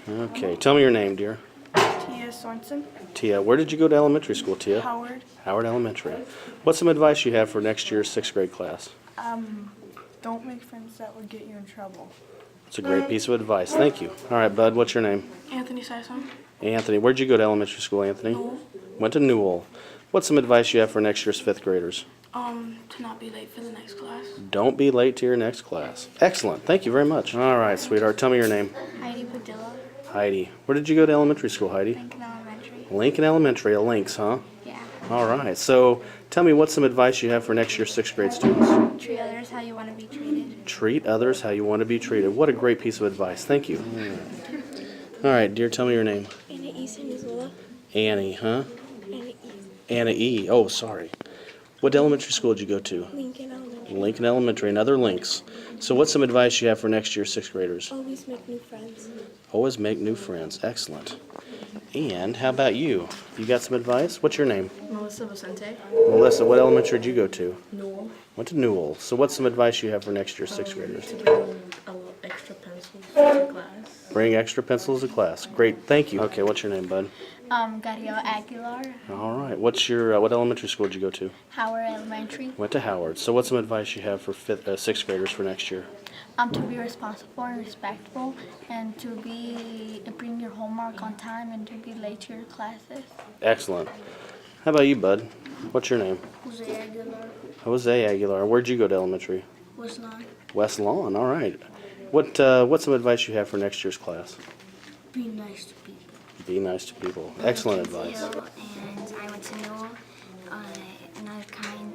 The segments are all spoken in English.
Okay, tell me your name, dear. Tia Sorensen. Tia, where did you go to elementary school, Tia? Howard. Howard Elementary. What's some advice you have for next year's 6th grade class? Don't make friends that would get you in trouble. It's a great piece of advice. Thank you. All right, bud, what's your name? Anthony Sison. Anthony. Where'd you go to elementary school, Anthony? Newell. Went to Newell. What's some advice you have for next year's 5th graders? To not be late for the next class. Don't be late to your next class. Excellent. Thank you very much. All right, sweetheart. Tell me your name. Heidi Padilla, Heidi. Where did you go to elementary school, Heidi? Lincoln Elementary. Lincoln Elementary. A Lynx, huh? Yeah. All right. So tell me what's some advice you have for next year's 6th grade students? Treat others how you want to be treated. Treat others how you want to be treated. What a great piece of advice. Thank you. All right, dear, tell me your name. Anna Easton as well. Annie, huh? Anna E. Anna E. Oh, sorry. What elementary school did you go to? Lincoln Elementary. Lincoln Elementary, another Lynx. So what's some advice you have for next year's 6th graders? Always make new friends. Always make new friends. Excellent. And how about you? You got some advice? What's your name? Melissa Vicente. Melissa, what elementary did you go to? Newell. Went to Newell. So what's some advice you have for next year's 6th graders? To bring extra pencils to class. Bring extra pencils to class. Great, thank you. Okay, what's your name, bud? Gabriel Aguilar, All right. What's your what elementary school did you go to? Howard Elementary. Went to Howard. So what's some advice you have for 6th graders for next year? To be responsible and respectful, and to bring your homework on time, and to be late to your classes. Excellent. How about you, bud? What's your name? Jose Aguilar, Jose Aguilar. Where'd you go to elementary? was not. West Lawn. All right. What's some advice you have for next year's class? Be nice to people. Be nice to people. Excellent advice. And I went to Newell. Another kind,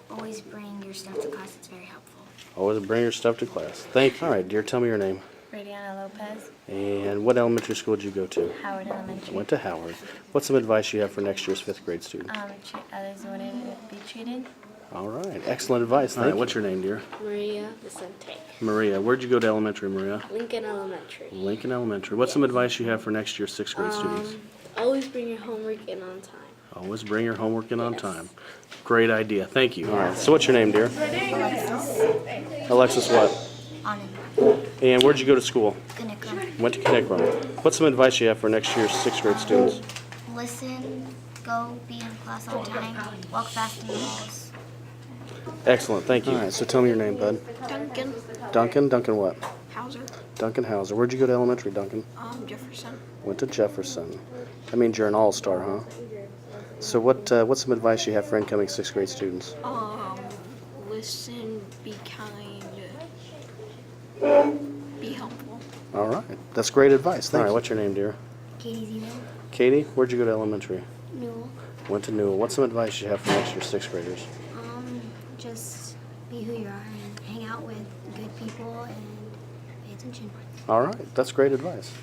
always bring your stuff to class. It's very helpful. Always bring your stuff to class. Thank you. All right, dear, tell me your name. Radiana Lopez, And what elementary school did you go to? Howard Elementary. Went to Howard. What's some advice you have for next year's 5th grade students? Treat others the way to be treated. All right. Excellent advice. Thank you. What's your name, dear? Maria Vicente, Maria. Where'd you go to elementary, Maria? Lincoln Elementary. Lincoln Elementary. What's some advice you have for next year's 6th grade students? Always bring your homework in on time. Always bring your homework in on time. Great idea. Thank you. All right. So what's your name, dear? Alexis what? Anna. And where'd you go to school? Kanika. Went to Connecticut. What's some advice you have for next year's 6th grade students? Listen, go, be in class on time, walk fast in the halls. Excellent. Thank you. All right. So tell me your name, bud. Duncan. Duncan? Duncan what? Hauser. Duncan Hauser. Where'd you go to elementary, Duncan? Jefferson. Went to Jefferson. That means you're an all-star, huh? So what's some advice you have for incoming 6th grade students? Listen, be kind, be helpful. All right. That's great advice. All right. What's your name, dear? Katie Zeno. Katie? Where'd you go to elementary? Newell. Went to Newell. What's some advice you have for next year's 6th graders? Just be who you are and hang out with good people and pay attention. All right. That's great advice.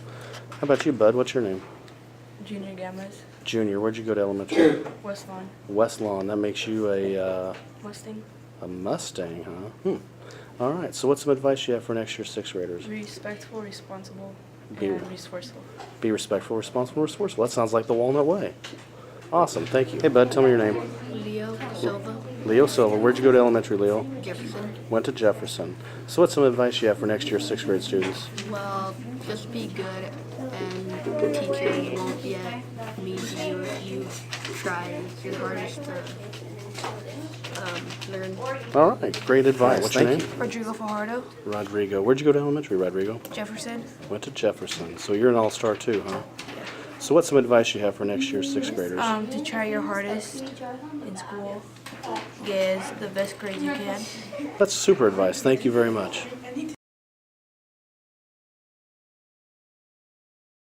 How about you, bud? What's your name? Junior Gammas. Junior. Where'd you go to elementary? West Lawn. West Lawn. That makes you a Mustang. Mustang, huh? All right. So what's some advice you have for next year's 6th graders? Be respectful, responsible, Be- and resourceful. Be respectful, responsible, resourceful. That sounds like the Walnut Way. Awesome. Thank you. Hey, bud. Tell me your name. Leo Silva, Leo Silva. Where'd you go to elementary, Leo? Jefferson. Went to Jefferson. So what's some advice you have for next year's 6th grade students? Well, just be good, and teachers won't get mean to you if you try your hardest to learn. All right. Great advice. What's your name? Rodrigo Fajardo. Rodrigo. Where'd you go to elementary, Rodrigo? Jefferson. Went to Jefferson. So you're an all-star too, huh? So what's some advice you have for next year's 6th graders? To try your hardest in school. Get the best grades you can. That's super advice. Thank you very much.